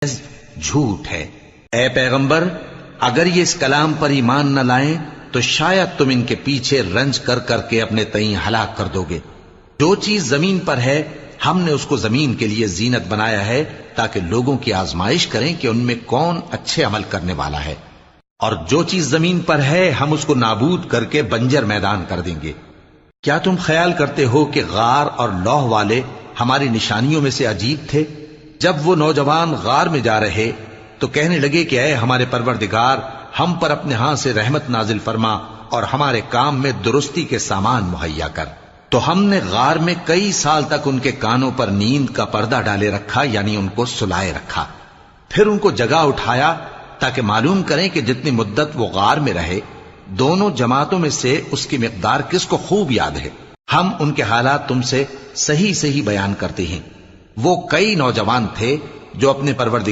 جھوٹ ہے۔ اے پیغمبر، اگر یہ اس کلام پر ایمان نہ لائیں تو شاید تم ان کے پیچھے رنج کر کر کے اپنے تئیں ہلاک کر دو گے۔ جو چیز زمین پر ہے ہم نے اس کو زمین کے لیے زینت بنایا ہے تاکہ لوگوں کی آزمائش کریں کہ ان میں کون اچھے عمل کرنے والا ہے، اور جو چیز زمین پر ہے ہم اس کو نابود کر کے بنجر میدان کر دیں گے۔ کیا تم خیال کرتے ہو کہ غار اور لوح والے ہماری نشانیوں میں سے عجیب تھے؟ جب وہ نوجوان غار میں جا رہے تو کہنے لگے کہ اے ہمارے پروردگار، ہم پر اپنے ہاں سے رحمت نازل فرما اور ہمارے کام میں درستی کے سامان مہیا کر۔ تو ہم نے غار میں کئی سال تک ان کے کانوں پر نیند کا پردہ ڈالے رکھا، یعنی ان کو سلائے رکھا، پھر ان کو جگا اٹھایا تاکہ معلوم کریں کہ جتنی مدت وہ غار میں رہے دونوں جماعتوں میں سے اس کی مقدار کس کو خوب یاد ہے۔ ہم ان کے حالات تم سے صحیح صحیح بیان کرتے ہیں۔ وہ کئی نوجوان تھے جو اپنے پروردگار